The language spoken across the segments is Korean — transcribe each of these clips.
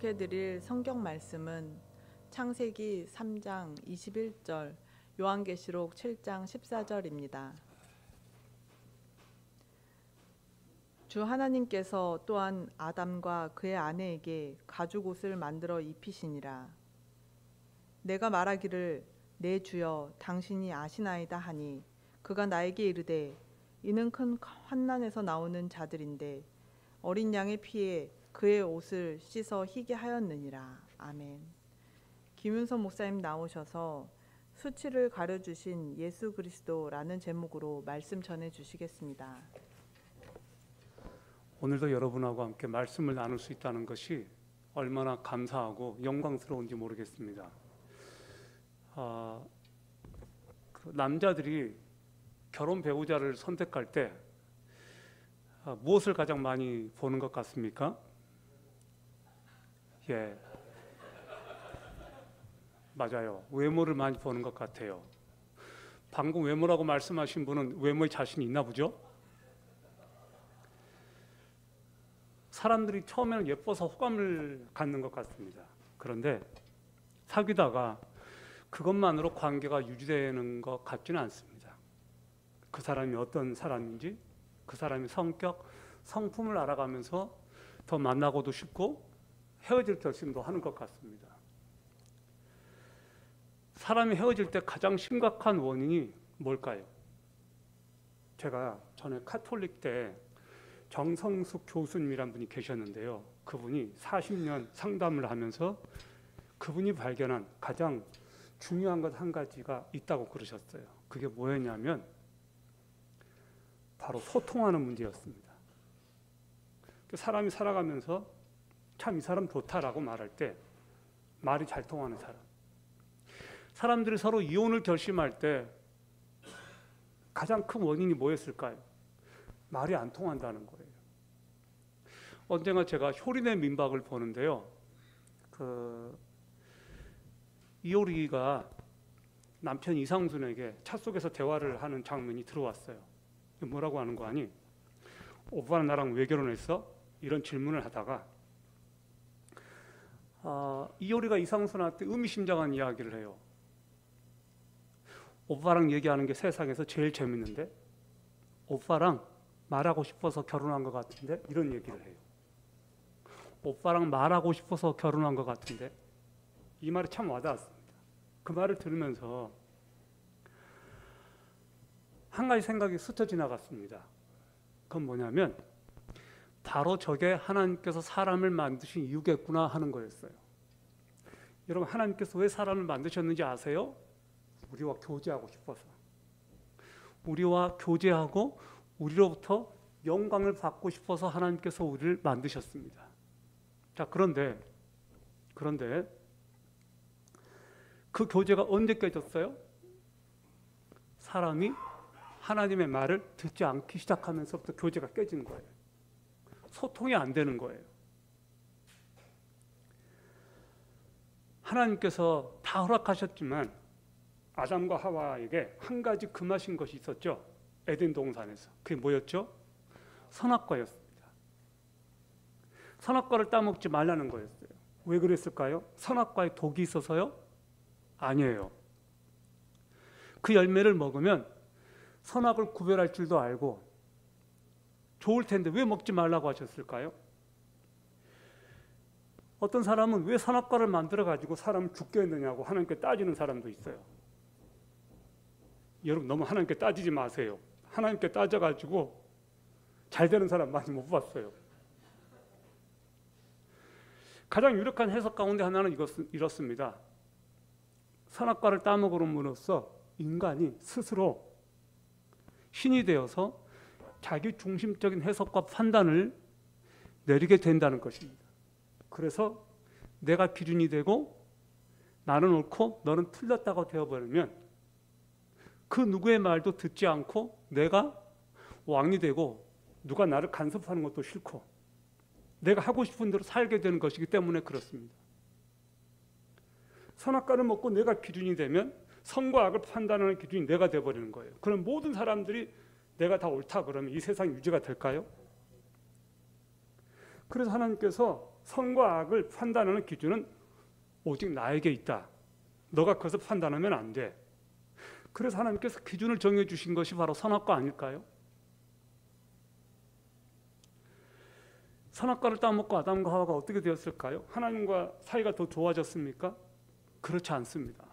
봉독해드릴 성경 말씀은 창세기 3장 21절, 요한계시록 7장 14절입니다. 주 하나님께서 또한 아담과 그의 아내에게 가죽옷을 만들어 입히시니라. 내가 말하기를 내 주여 당신이 아시나이다 하니 그가 나에게 이르되 이는 큰 환난에서 나오는 자들인데 어린 양의 피에 그의 옷을 씻어 희게 하였느니라. 아멘. 김윤선 목사님 나오셔서 수치를 가려주신 예수 그리스도라는 제목으로 말씀 전해주시겠습니다. 오늘도 여러분하고 함께 말씀을 나눌 수 있다는 것이 얼마나 감사하고 영광스러운지 모르겠습니다. 남자들이 결혼 배우자를 선택할 때 무엇을 가장 많이 보는 것 같습니까? 예, 맞아요. 외모를 많이 보는 것 같아요. 방금 외모라고 말씀하신 분은 외모에 자신이 있나 보죠? 사람들이 처음에는 예뻐서 호감을 갖는 것 같습니다. 그런데 사귀다가 그것만으로 관계가 유지되는 것 같지는 않습니다. 그 사람이 어떤 사람인지, 그 사람의 성격, 성품을 알아가면서 더 만나고도 싶고 헤어질 결심도 하는 것 같습니다. 사람이 헤어질 때 가장 심각한 원인이 뭘까요? 제가 전에 카톨릭 때 정성숙 교수님이란 분이 계셨는데요. 그분이 40년 상담을 하면서 그분이 발견한 가장 중요한 것 한 가지가 있다고 그러셨어요. 그게 뭐였냐면 바로 소통하는 문제였습니다. 사람이 살아가면서 참 이 사람 좋다라고 말할 때 말이 잘 통하는 사람. 사람들이 서로 이혼을 결심할 때 가장 큰 원인이 뭐였을까요? 말이 안 통한다는 거예요. 언젠가 제가 효린의 민박을 보는데요. 이효리가 남편 이상순에게 차 속에서 대화를 하는 장면이 들어왔어요. 뭐라고 하는 거 아니? 오빠는 나랑 왜 결혼했어? 이런 질문을 하다가 이효리가 이상순한테 의미심장한 이야기를 해요. 오빠랑 얘기하는 게 세상에서 제일 재밌는데 오빠랑 말하고 싶어서 결혼한 것 같은데 이런 얘기를 해요. 오빠랑 말하고 싶어서 결혼한 것 같은데 이 말이 참 와닿았습니다. 그 말을 들으면서 한 가지 생각이 스쳐 지나갔습니다. 그건 뭐냐면 바로 저게 하나님께서 사람을 만드신 이유겠구나 하는 거였어요. 여러분, 하나님께서 왜 사람을 만드셨는지 아세요? 우리와 교제하고 싶어서. 우리와 교제하고 우리로부터 영광을 받고 싶어서 하나님께서 우리를 만드셨습니다. 자, 그런데 그 교제가 언제 깨졌어요? 사람이 하나님의 말을 듣지 않기 시작하면서부터 교제가 깨진 거예요. 소통이 안 되는 거예요. 하나님께서 다 허락하셨지만 아담과 하와에게 한 가지 금하신 것이 있었죠. 에덴 동산에서. 그게 뭐였죠? 선악과였습니다. 선악과를 따먹지 말라는 거였어요. 왜 그랬을까요? 선악과에 독이 있어서요? 아니에요. 그 열매를 먹으면 선악을 구별할 줄도 알고 좋을 텐데 왜 먹지 말라고 하셨을까요? 어떤 사람은 왜 선악과를 만들어 가지고 사람을 죽게 했느냐고 하나님께 따지는 사람도 있어요. 여러분, 너무 하나님께 따지지 마세요. 하나님께 따져가지고 잘 되는 사람 많이 못 봤어요. 가장 유력한 해석 가운데 하나는 이렇습니다. 선악과를 따먹음으로써 인간이 스스로 신이 되어서 자기 중심적인 해석과 판단을 내리게 된다는 것입니다. 그래서 내가 기준이 되고 나는 옳고 너는 틀렸다고 되어버리면 그 누구의 말도 듣지 않고 내가 왕이 되고 누가 나를 간섭하는 것도 싫고 내가 하고 싶은 대로 살게 되는 것이기 때문에 그렇습니다. 선악과를 먹고 내가 기준이 되면 선과 악을 판단하는 기준이 내가 되어버리는 거예요. 그럼 모든 사람들이 내가 다 옳다 그러면 이 세상이 유지가 될까요? 그래서 하나님께서 선과 악을 판단하는 기준은 오직 나에게 있다. 너가 그것을 판단하면 안 돼. 그래서 하나님께서 기준을 정해 주신 것이 바로 선악과 아닐까요? 선악과를 따먹고 아담과 하와가 어떻게 되었을까요? 하나님과 사이가 더 좋아졌습니까? 그렇지 않습니다.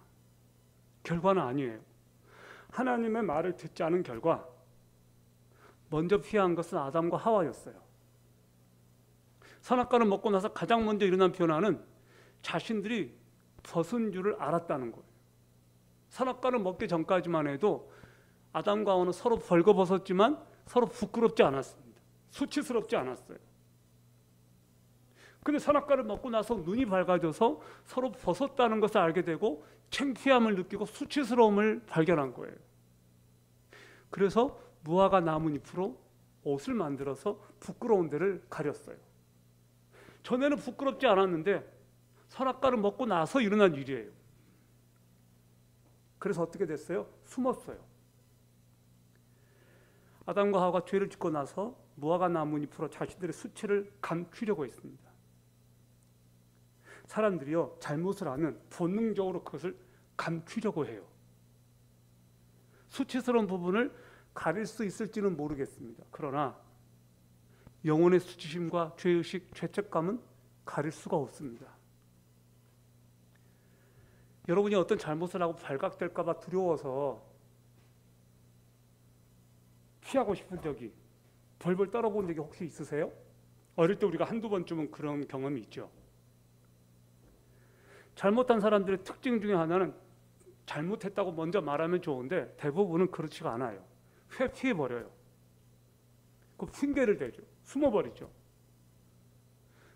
결과는 아니에요. 하나님의 말을 듣지 않은 결과 먼저 피한 것은 아담과 하와였어요. 선악과를 먹고 나서 가장 먼저 일어난 변화는 자신들이 벗은 줄을 알았다는 거예요. 선악과를 먹기 전까지만 해도 아담과 하와는 서로 벌거벗었지만 서로 부끄럽지 않았습니다. 수치스럽지 않았어요. 근데 선악과를 먹고 나서 눈이 밝아져서 서로 벗었다는 것을 알게 되고 창피함을 느끼고 수치스러움을 발견한 거예요. 그래서 무화과 나뭇잎으로 옷을 만들어서 부끄러운 데를 가렸어요. 전에는 부끄럽지 않았는데 선악과를 먹고 나서 일어난 일이에요. 그래서 어떻게 됐어요? 숨었어요. 아담과 하와가 죄를 짓고 나서 무화과 나뭇잎으로 자신들의 수치를 감추려고 했습니다. 사람들이요, 잘못을 하면 본능적으로 그것을 감추려고 해요. 수치스러운 부분을 가릴 수 있을지는 모르겠습니다. 그러나 영혼의 수치심과 죄의식, 죄책감은 가릴 수가 없습니다. 여러분이 어떤 잘못을 하고 발각될까 봐 두려워서 피하고 싶은 적이, 벌벌 떨어본 적이 혹시 있으세요? 어릴 때 우리가 한두 번쯤은 그런 경험이 있죠. 잘못한 사람들의 특징 중에 하나는 잘못했다고 먼저 말하면 좋은데 대부분은 그렇지가 않아요. 회피해버려요. 그 핑계를 대죠. 숨어버리죠.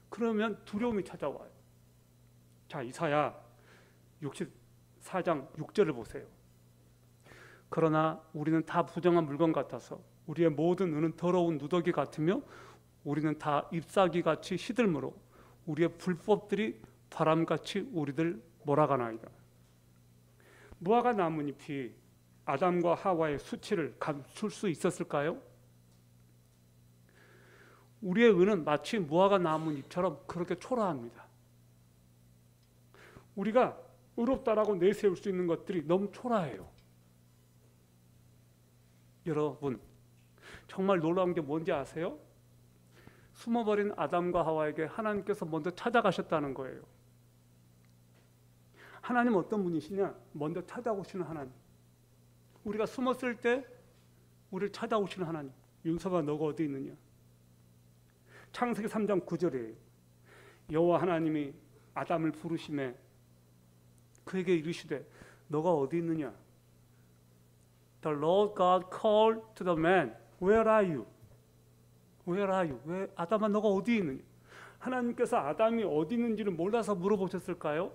그러면 두려움이 찾아와요. 자, 이사야 64장 6절을 보세요. 그러나 우리는 다 부정한 물건 같아서 우리의 모든 은은 더러운 누더기 같으며 우리는 다 잎사귀같이 시들므로 우리의 불법들이 바람같이 우리들 몰아가나이다. 무화과 나뭇잎이 아담과 하와의 수치를 감출 수 있었을까요? 우리의 은은 마치 무화과 나뭇잎처럼 그렇게 초라합니다. 우리가 의롭다라고 내세울 수 있는 것들이 너무 초라해요. 여러분, 정말 놀라운 게 뭔지 아세요? 숨어버린 아담과 하와에게 하나님께서 먼저 찾아가셨다는 거예요. 하나님 어떤 분이시냐? 먼저 찾아오시는 하나님. 우리가 숨었을 때 우리를 찾아오시는 하나님. 윤서가 너가 어디 있느냐? 창세기 3장 9절이에요. 여호와 하나님이 아담을 부르시매 그에게 이르시되 너가 어디 있느냐? The Lord God called to the man, Where are you? Where are you? 왜 아담아 너가 어디 있느냐? 하나님께서 아담이 어디 있는지를 몰라서 물어보셨을까요?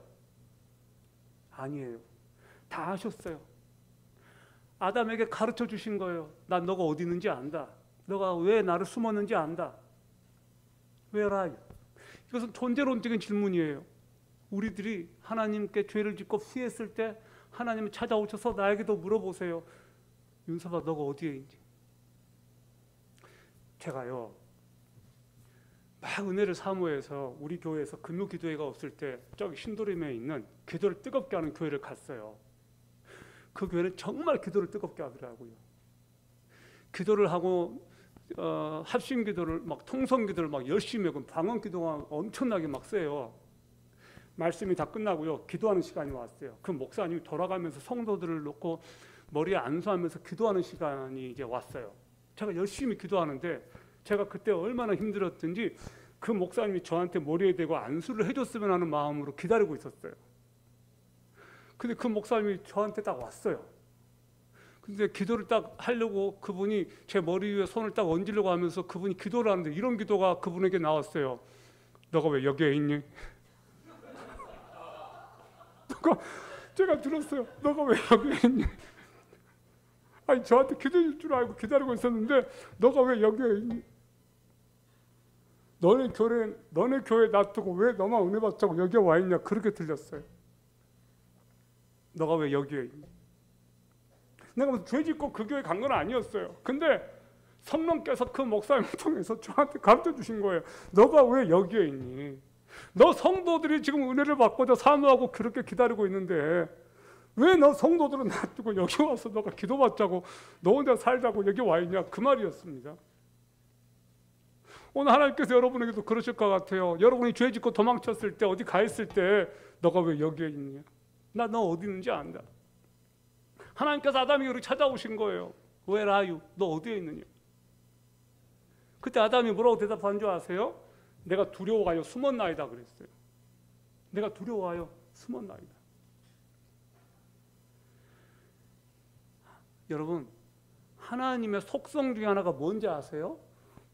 아니에요. 다 아셨어요. 아담에게 가르쳐 주신 거예요. 난 너가 어디 있는지 안다. 너가 왜 나를 숨었는지 안다. Where are you? 이것은 존재론적인 질문이에요. 우리들이 하나님께 죄를 짓고 피했을 때 하나님이 찾아오셔서 나에게도 물어보세요. 윤서봐 너가 어디에 있는지. 제가요 막 은혜를 사모해서 우리 교회에서 금요 기도회가 없을 때 저기 신도림에 있는 기도를 뜨겁게 하는 교회를 갔어요. 그 교회는 정말 기도를 뜨겁게 하더라고요. 기도를 하고 합심 기도를 막 통성 기도를 막 열심히 하고 방언 기도가 엄청나게 막 세요. 말씀이 다 끝나고요. 기도하는 시간이 왔어요. 그 목사님이 돌아가면서 성도들을 놓고 머리에 안수하면서 기도하는 시간이 이제 왔어요. 제가 열심히 기도하는데 제가 그때 얼마나 힘들었든지 그 목사님이 저한테 머리에 대고 안수를 해줬으면 하는 마음으로 기다리고 있었어요. 근데 그 목사님이 저한테 딱 왔어요. 근데 기도를 딱 하려고 그분이 제 머리 위에 손을 딱 얹으려고 하면서 그분이 기도를 하는데 이런 기도가 그분에게 나왔어요. 너가 왜 여기에 있니? 제가 들었어요. 너가 왜 여기에 있니? 아니 저한테 기도해줄 줄 알고 기다리고 있었는데 너가 왜 여기에 있니? 너네 교회 놔두고 왜 너만 은혜 받자고 여기에 와 있냐? 그렇게 들렸어요. 너가 왜 여기에 있니? 내가 무슨 죄 짓고 그 교회 간 건 아니었어요. 근데 성령께서 그 목사님을 통해서 저한테 가르쳐 주신 거예요. 너가 왜 여기에 있니? 너 성도들이 지금 은혜를 받고자 사모하고 그렇게 기다리고 있는데 왜 너 성도들은 놔두고 여기 와서 너가 기도받자고 너 혼자 살자고 여기 와 있냐, 그 말이었습니다. 오늘 하나님께서 여러분에게도 그러실 것 같아요. 여러분이 죄 짓고 도망쳤을 때, 어디 가 있을 때 너가 왜 여기에 있느냐, 나 너 어디 있는지 안다. 하나님께서 아담이 이렇게 찾아오신 거예요. Where are you? 너 어디에 있느냐. 그때 아담이 뭐라고 대답한 줄 아세요? 내가 두려워하여 숨었나이다 그랬어요. 내가 두려워하여 숨었나이다. 여러분, 하나님의 속성 중에 하나가 뭔지 아세요?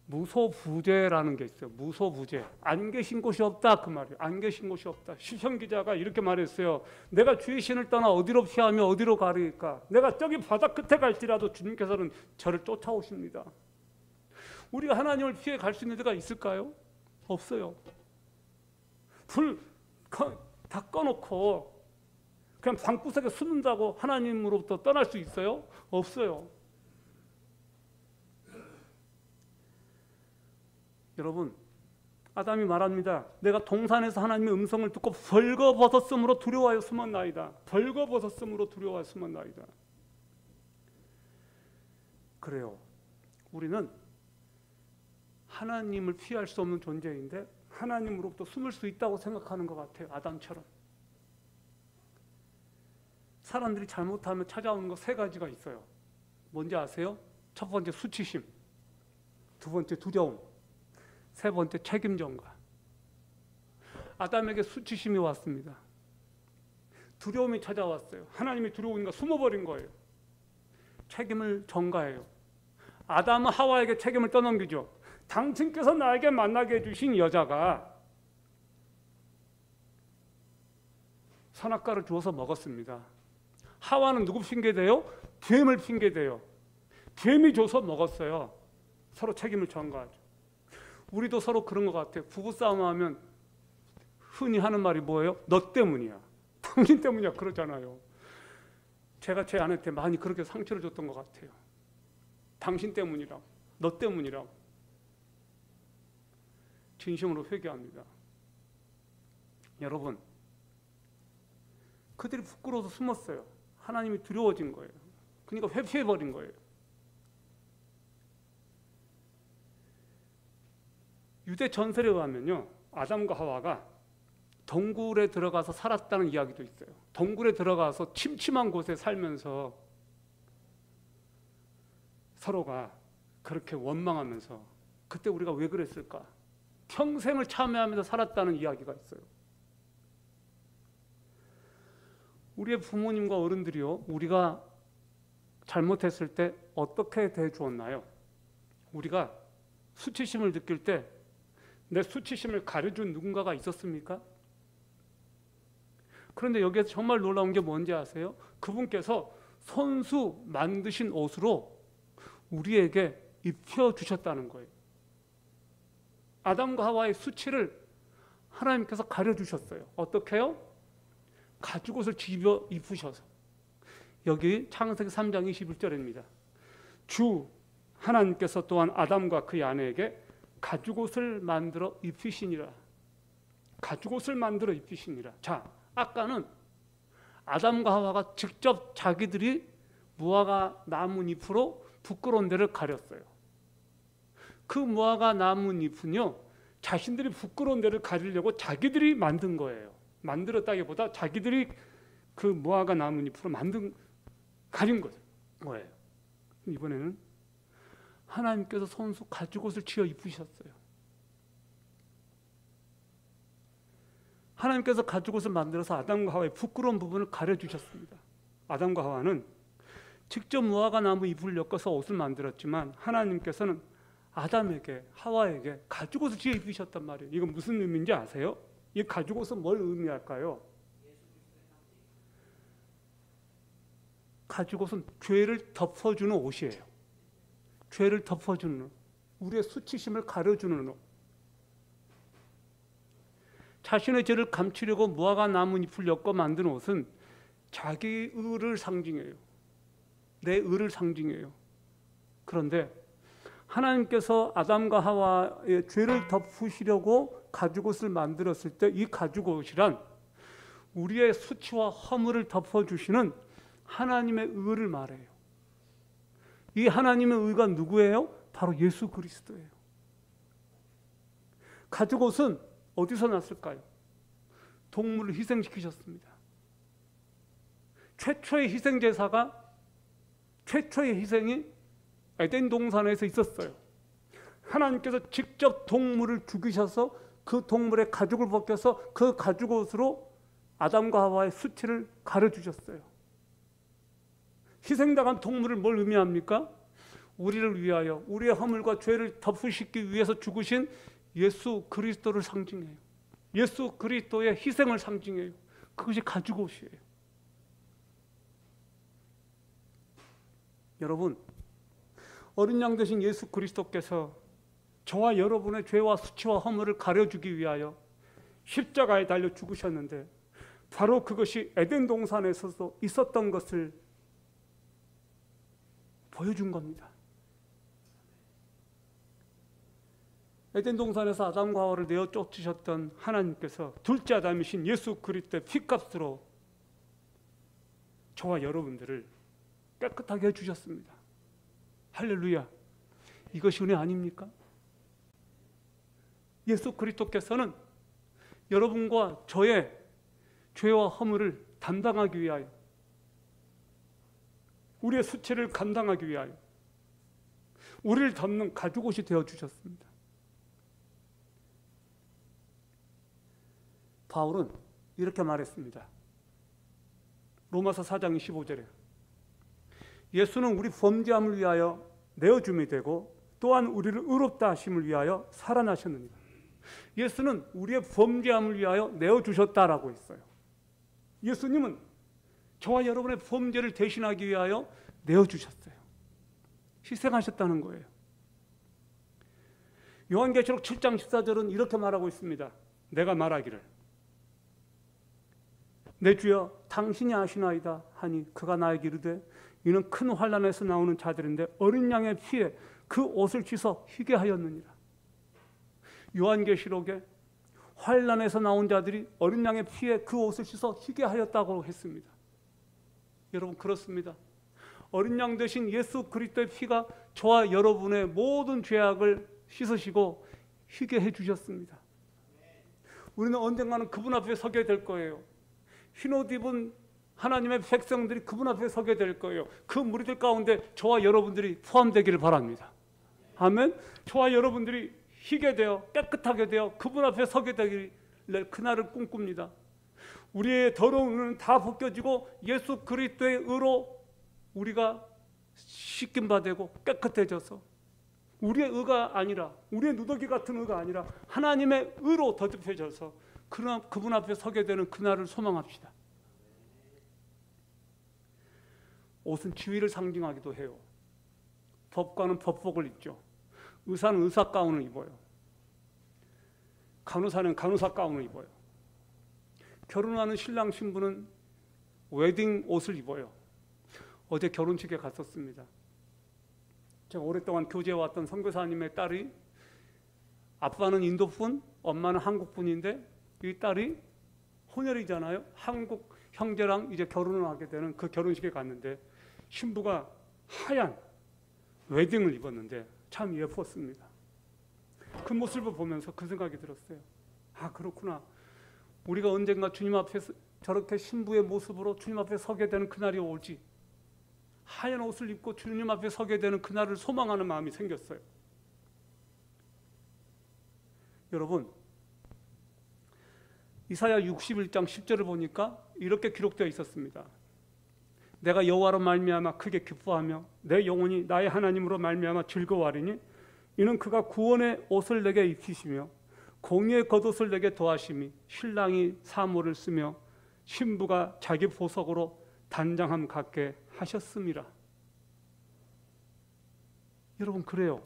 무소부재라는 게 있어요. 무소부재. 안 계신 곳이 없다, 그 말이에요. 안 계신 곳이 없다. 시편 기자가 이렇게 말했어요. 내가 주의 신을 떠나 어디로 피하며 어디로 가리까? 내가 저기 바다 끝에 갈지라도 주님께서는 저를 쫓아오십니다. 우리가 하나님을 피해 갈 수 있는 데가 있을까요? 없어요. 불 다 꺼놓고 그냥 방구석에 숨는다고 하나님으로부터 떠날 수 있어요? 없어요. 여러분, 아담이 말합니다. 내가 동산에서 하나님의 음성을 듣고 벌거벗었으므로 두려워하여 숨었나이다. 벌거벗었으므로 두려워하여 숨었나이다. 그래요. 우리는 하나님을 피할 수 없는 존재인데 하나님으로부터 숨을 수 있다고 생각하는 것 같아요. 아담처럼. 사람들이 잘못하면 찾아오는 거 세 가지가 있어요. 뭔지 아세요? 첫 번째 수치심, 두 번째 두려움, 세 번째 책임 전가. 아담에게 수치심이 왔습니다. 두려움이 찾아왔어요. 하나님이 두려우니까 숨어버린 거예요. 책임을 전가해요. 아담은 하와에게 책임을 떠넘기죠. 당신께서 나에게 만나게 해주신 여자가 선악과를 주어서 먹었습니다. 하와는 누구 핑계대요? 뱀을 핑계대요. 뱀이 줘서 먹었어요. 서로 책임을 전가하죠. 우리도 서로 그런 것 같아요. 부부싸움하면 흔히 하는 말이 뭐예요? 너 때문이야. 당신 때문이야. 그러잖아요. 제가 제 아내한테 많이 그렇게 상처를 줬던 것 같아요. 당신 때문이라고. 너 때문이라고. 진심으로 회개합니다. 여러분, 그들이 부끄러워서 숨었어요. 하나님이 두려워진 거예요. 그러니까 회피해버린 거예요. 유대 전설에 의하면요, 아담과 하와가 동굴에 들어가서 살았다는 이야기도 있어요. 동굴에 들어가서 침침한 곳에 살면서 서로가 그렇게 원망하면서 그때 우리가 왜 그랬을까? 평생을 참회하면서 살았다는 이야기가 있어요. 우리의 부모님과 어른들이요, 우리가 잘못했을 때 어떻게 대해주었나요? 우리가 수치심을 느낄 때 내 수치심을 가려준 누군가가 있었습니까? 그런데 여기에서 정말 놀라운 게 뭔지 아세요? 그분께서 손수 만드신 옷으로 우리에게 입혀주셨다는 거예요. 아담과 하와의 수치를 하나님께서 가려주셨어요. 어떻게요? 가죽옷을 집어 입으셔서. 여기 창세기 3장 21절입니다. 주 하나님께서 또한 아담과 그의 아내에게 가죽옷을 만들어 입히시니라. 가죽옷을 만들어 입히시니라. 자, 아까는 아담과 하와가 직접 자기들이 무화과 나뭇잎으로 부끄러운 데를 가렸어요. 그 무화과 나뭇잎은요, 자신들이 부끄러운 데를 가리려고 자기들이 만든 거예요. 만들었다기보다 자기들이 그 무화과 나뭇잎으로 가린 거예요. 이번에는 하나님께서 손수 가죽옷을 지어 입으셨어요. 하나님께서 가죽옷을 만들어서 아담과 하와의 부끄러운 부분을 가려주셨습니다. 아담과 하와는 직접 무화과 나무 잎을 엮어서 옷을 만들었지만 하나님께서는 아담에게, 하와에게 가죽옷을 지어 입으셨단 말이에요. 이건 무슨 의미인지 아세요? 이 가죽옷은 뭘 의미할까요? 가죽옷은 죄를 덮어주는 옷이에요. 죄를 덮어주는 옷, 우리의 수치심을 가려주는 옷. 자신의 죄를 감추려고 무화과 나뭇잎을 엮어 만든 옷은 자기 의를 상징해요. 내 의를 상징해요. 그런데 하나님께서 아담과 하와의 죄를 덮으시려고 가죽옷을 만들었을 때 이 가죽옷이란 우리의 수치와 허물을 덮어주시는 하나님의 의를 말해요. 이 하나님의 의가 누구예요? 바로 예수 그리스도예요. 가죽옷은 어디서 났을까요? 동물을 희생시키셨습니다. 최초의 희생제사가 최초의 희생이 에덴 동산에서 있었어요. 하나님께서 직접 동물을 죽이셔서 그 동물의 가죽을 벗겨서 그 가죽옷으로 아담과 하와의 수치를 가려주셨어요. 희생당한 동물을 뭘 의미합니까? 우리를 위하여 우리의 허물과 죄를 덮으시기 위해서 죽으신 예수 그리스도를 상징해요. 예수 그리스도의 희생을 상징해요. 그것이 가죽옷이에요. 여러분, 어린 양 되신 예수 그리스도께서 저와 여러분의 죄와 수치와 허물을 가려주기 위하여 십자가에 달려 죽으셨는데 바로 그것이 에덴 동산에서도 있었던 것을 보여준 겁니다. 에덴 동산에서 아담과 하와를 내어 쫓으셨던 하나님께서 둘째 아담이신 예수 그리스도의 피값으로 저와 여러분들을 깨끗하게 해주셨습니다. 할렐루야. 이것이 은혜 아닙니까? 예수 그리스도께서는 여러분과 저의 죄와 허물을 담당하기 위하여, 우리의 수치를 감당하기 위하여 우리를 덮는 가죽옷이 되어주셨습니다. 바울은 이렇게 말했습니다. 로마서 4장 25절에 예수는 우리 범죄함을 위하여 내어줌이 되고 또한 우리를 의롭다 하심을 위하여 살아나셨느니라. 예수는 우리의 범죄함을 위하여 내어주셨다라고 했어요. 예수님은 저와 여러분의 범죄를 대신하기 위하여 내어주셨어요. 희생하셨다는 거예요. 요한계시록 7장 14절은 이렇게 말하고 있습니다. 내가 말하기를 내 주여 당신이 아시나이다 하니 그가 나에게 이르되 이는 큰 환난에서 나오는 자들인데 어린 양의 피에 그 옷을 씻어 희게 하였느니라. 요한계시록에 환난에서 나온 자들이 어린 양의 피에 그 옷을 씻어 희게 하였다고 했습니다. 여러분, 그렇습니다. 어린 양 되신 예수 그리스도의 피가 저와 여러분의 모든 죄악을 씻으시고 희게 해주셨습니다. 우리는 언젠가는 그분 앞에 서게 될 거예요. 흰옷 입은 하나님의 백성들이 그분 앞에 서게 될 거예요. 그 무리들 가운데 저와 여러분들이 포함되기를 바랍니다. 아멘. 저와 여러분들이 희게 되어 깨끗하게 되어 그분 앞에 서게 되길 그날을 꿈꿉니다. 우리의 더러운 의는 다 벗겨지고 예수 그리스도의 의로 우리가 씻김 받고 깨끗해져서 우리의 의가 아니라, 우리의 누더기 같은 의가 아니라 하나님의 의로 더듭해져서 그분 앞에 서게 되는 그날을 소망합시다. 옷은 지위를 상징하기도 해요. 법관은 법복을 입죠. 의사는 의사 가운을 입어요. 간호사는 간호사 가운을 입어요. 결혼하는 신랑 신부는 웨딩 옷을 입어요. 어제 결혼식에 갔었습니다. 제가 오랫동안 교제해 왔던 선교사님의 딸이, 아빠는 인도분, 엄마는 한국분인데 이 딸이 혼혈이잖아요. 한국 형제랑 이제 결혼을 하게 되는 그 결혼식에 갔는데 신부가 하얀 웨딩을 입었는데 참 예뻤습니다. 그 모습을 보면서 그 생각이 들었어요. 아, 그렇구나. 우리가 언젠가 주님 앞에서 저렇게 신부의 모습으로 주님 앞에 서게 되는 그날이 올지, 하얀 옷을 입고 주님 앞에 서게 되는 그날을 소망하는 마음이 생겼어요. 여러분, 이사야 61장 10절을 보니까 이렇게 기록되어 있었습니다. 내가 여호와로 말미암아 크게 기뻐하며 내 영혼이 나의 하나님으로 말미암아 즐거워하리니 이는 그가 구원의 옷을 내게 입히시며 공의의 겉옷을 내게 더하심이 신랑이 사모를 쓰며 신부가 자기 보석으로 단장함 같게 하셨음이라. 여러분, 그래요.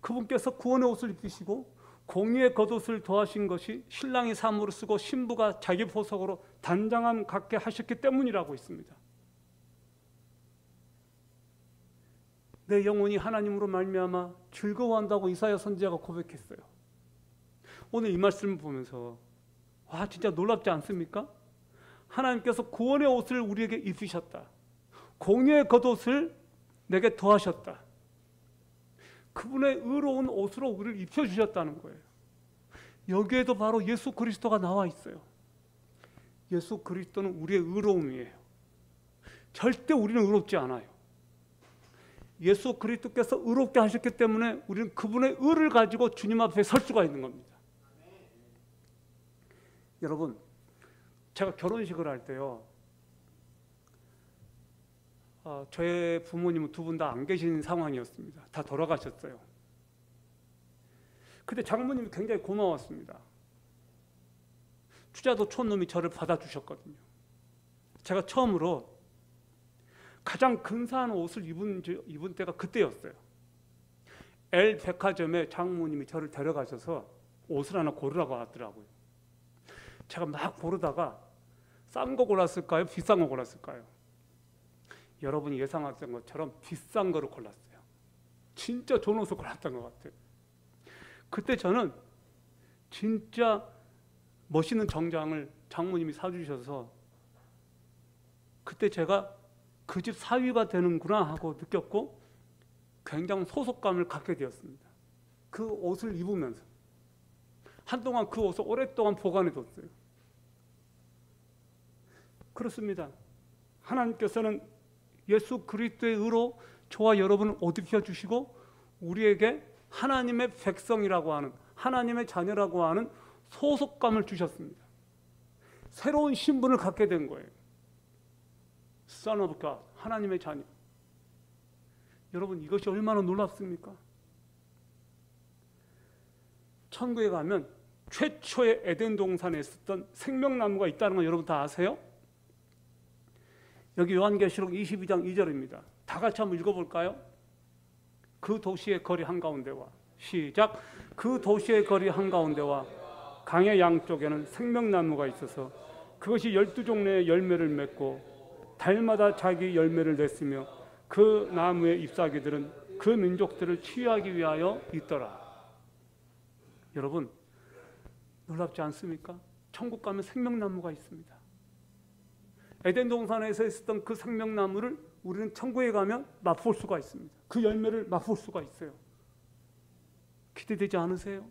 그분께서 구원의 옷을 입히시고 공의의 겉옷을 더하신 것이 신랑이 사모를 쓰고 신부가 자기 보석으로 단장함 같게 하셨기 때문이라고 있습니다. 내 영혼이 하나님으로 말미암아 즐거워한다고 이사야 선지자가 고백했어요. 오늘 이 말씀을 보면서 와, 진짜 놀랍지 않습니까? 하나님께서 구원의 옷을 우리에게 입히셨다. 공의의 겉옷을 내게 더하셨다. 그분의 의로운 옷으로 우리를 입혀주셨다는 거예요. 여기에도 바로 예수 그리스도가 나와 있어요. 예수 그리스도는 우리의 의로움이에요. 절대 우리는 의롭지 않아요. 예수 그리스도께서 의롭게 하셨기 때문에 우리는 그분의 의를 가지고 주님 앞에 설 수가 있는 겁니다. 여러분, 제가 결혼식을 할 때요, 저의 부모님은 두 분 다 안 계신 상황이었습니다. 다 돌아가셨어요. 근데 장모님이 굉장히 고마웠습니다. 추자도 촌놈이 저를 받아주셨거든요. 제가 처음으로 가장 근사한 옷을 입은 때가 그때였어요. L 백화점에 장모님이 저를 데려가셔서 옷을 하나 고르라고 하더라고요. 제가 막 고르다가 싼 거 골랐을까요? 비싼 거 골랐을까요? 여러분이 예상하던 것처럼 비싼 거를 골랐어요. 진짜 좋은 옷을 골랐던 것 같아요. 그때 저는 진짜 멋있는 정장을 장모님이 사주셔서 그때 제가 그 집 사위가 되는구나 하고 느꼈고 굉장히 소속감을 갖게 되었습니다. 그 옷을 입으면서 한동안 그 옷을 오랫동안 보관해뒀어요. 그렇습니다. 하나님께서는 예수 그리스도의 의로 저와 여러분을 옷 입혀주시고 우리에게 하나님의 백성이라고 하는, 하나님의 자녀라고 하는 소속감을 주셨습니다. 새로운 신분을 갖게 된 거예요. Son of God, 하나님의 자녀. 여러분, 이것이 얼마나 놀랍습니까? 천국에 가면 최초의 에덴 동산에 있었던 생명나무가 있다는 거 여러분 다 아세요? 여기 요한계시록 22장 2절입니다. 다 같이 한번 읽어볼까요? 그 도시의 거리 한가운데와, 시작. 그 도시의 거리 한가운데와 강의 양쪽에는 생명나무가 있어서 그것이 12종류의 열매를 맺고 달마다 자기 열매를 냈으며 그 나무의 잎사귀들은 그 민족들을 치유하기 위하여 있더라. 여러분, 놀랍지 않습니까? 천국 가면 생명나무가 있습니다. 에덴 동산에서 있었던 그 생명나무를 우리는 천국에 가면 맛볼 수가 있습니다. 그 열매를 맛볼 수가 있어요. 기대되지 않으세요?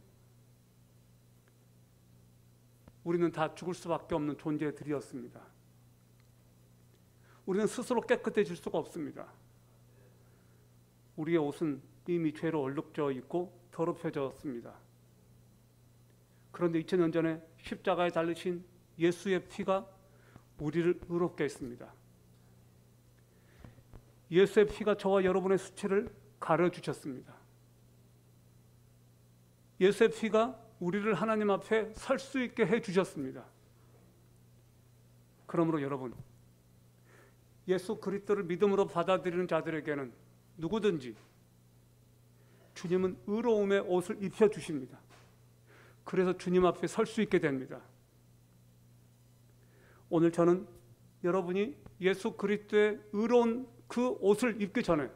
우리는 다 죽을 수밖에 없는 존재들이었습니다. 우리는 스스로 깨끗해질 수가 없습니다. 우리의 옷은 이미 죄로 얼룩져 있고 더럽혀졌습니다. 그런데 2000년 전에 십자가에 달리신 예수의 피가 우리를 의롭게 했습니다. 예수의 피가 저와 여러분의 수치를 가려주셨습니다. 예수의 피가 우리를 하나님 앞에 설 수 있게 해주셨습니다. 그러므로 여러분, 예수 그리스도를 믿음으로 받아들이는 자들에게는 누구든지 주님은 의로움의 옷을 입혀주십니다. 그래서 주님 앞에 설 수 있게 됩니다. 오늘 저는 여러분이 예수 그리스도의 의로운 그 옷을 입기 전에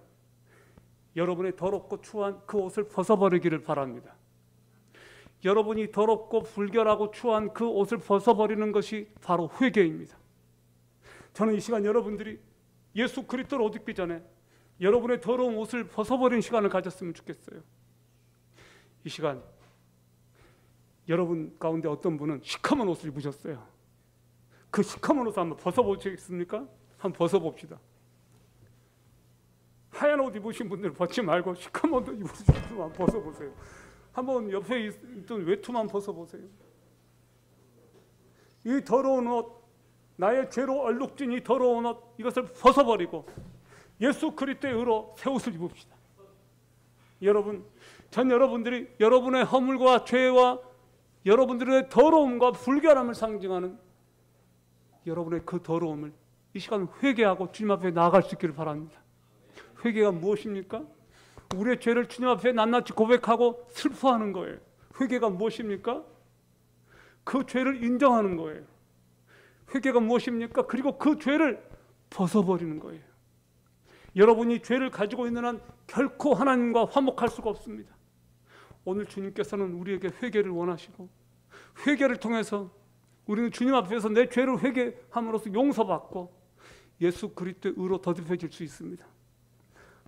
여러분의 더럽고 추한 그 옷을 벗어버리기를 바랍니다. 여러분이 더럽고 불결하고 추한 그 옷을 벗어버리는 것이 바로 회개입니다. 저는 이 시간 여러분들이 예수 그리스도를 옷 입기 전에 여러분의 더러운 옷을 벗어버리는 시간을 가졌으면 좋겠어요. 이 시간 여러분 가운데 어떤 분은 시커먼 옷을 입으셨어요. 그 시커먼 옷을 한번 벗어보시겠습니까? 한번 벗어봅시다. 하얀 옷 입으신 분들 벗지 말고 시커먼 옷 입으신 분들 한번 벗어보세요. 한번 옆에 있던 외투만 벗어보세요. 이 더러운 옷, 나의 죄로 얼룩진 이 더러운 옷, 이것을 벗어버리고 예수 그리스도의 의로 새 옷을 입읍시다. 여러분, 전 여러분들이 여러분의 허물과 죄와 여러분들의 더러움과 불결함을 상징하는 여러분의 그 더러움을 이 시간 회개하고 주님 앞에 나아갈 수 있기를 바랍니다. 회개가 무엇입니까? 우리의 죄를 주님 앞에 낱낱이 고백하고 슬퍼하는 거예요. 회개가 무엇입니까? 그 죄를 인정하는 거예요. 회개가 무엇입니까? 그리고 그 죄를 벗어버리는 거예요. 여러분이 죄를 가지고 있는 한 결코 하나님과 화목할 수가 없습니다. 오늘 주님께서는 우리에게 회개를 원하시고 회개를 통해서 우리는 주님 앞에서 내 죄를 회개함으로써 용서받고 예수 그리스도의 의로 더듬혀질 수 있습니다.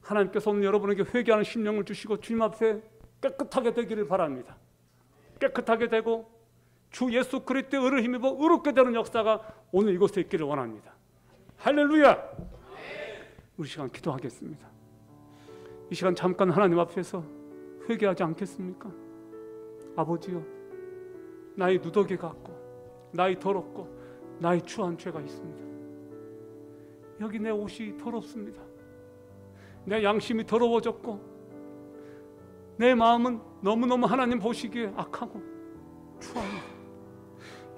하나님께서 오늘 여러분에게 회개하는 심령을 주시고 주님 앞에 깨끗하게 되기를 바랍니다. 깨끗하게 되고 주 예수 그리스도의 의를 힘입어 의롭게 되는 역사가 오늘 이곳에 있기를 원합니다. 할렐루야! 우리 시간 기도하겠습니다. 이 시간 잠깐 하나님 앞에서 회개하지 않겠습니까? 아버지요, 나의 누더기 같고 나의 더럽고 나의 추한 죄가 있습니다. 여기 내 옷이 더럽습니다. 내 양심이 더러워졌고 내 마음은 너무너무 하나님 보시기에 악하고 추합니다.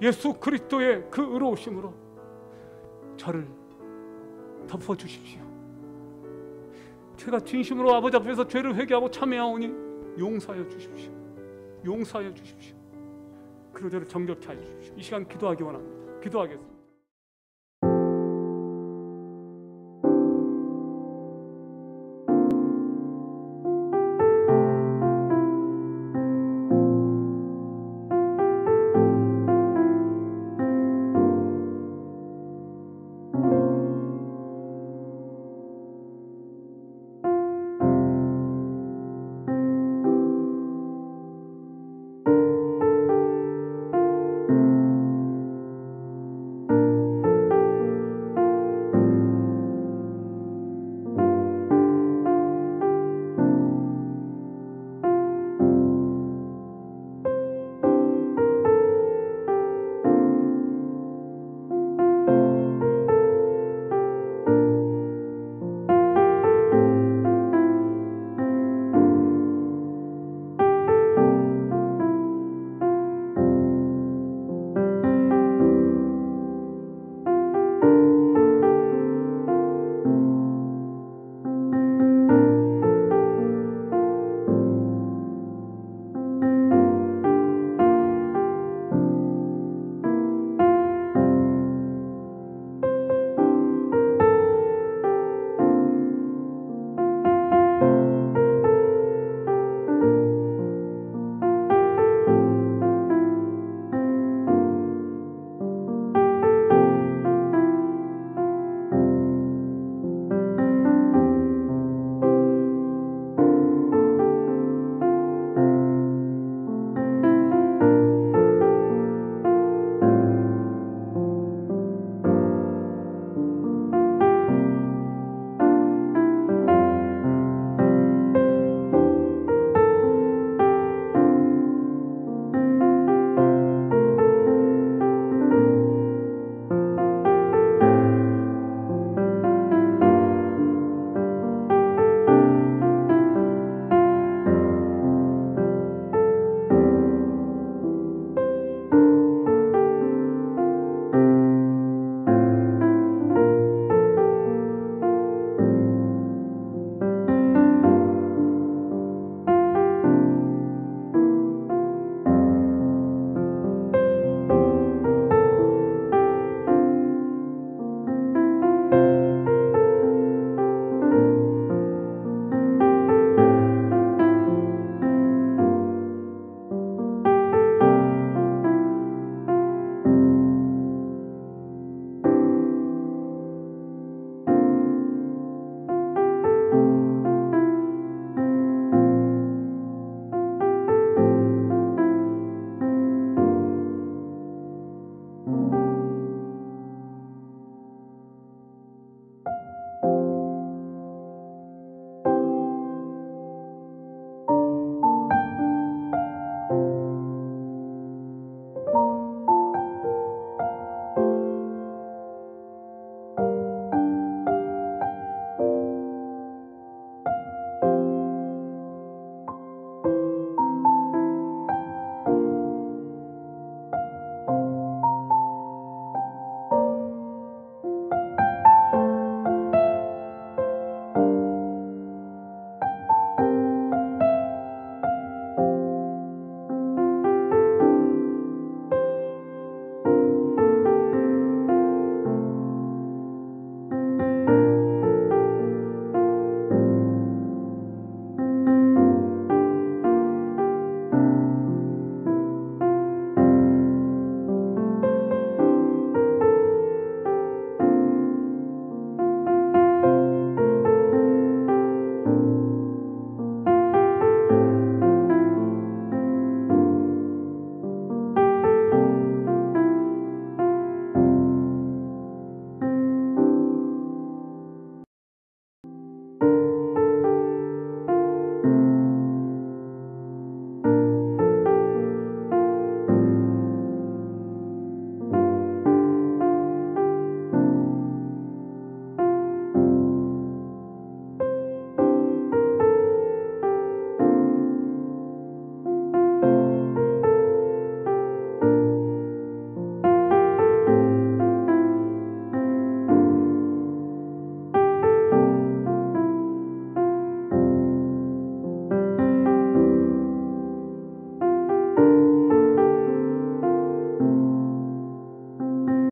예수 그리스도의 그 의로우심으로 저를 덮어주십시오. 제가 진심으로 아버지 앞에서 죄를 회개하고 참회하오니 용서하여 주십시오. 용서하여 주십시오. 그리고 저를 정결케 하여 주십시오. 이 시간 기도하기 원합니다. 기도하겠습니다.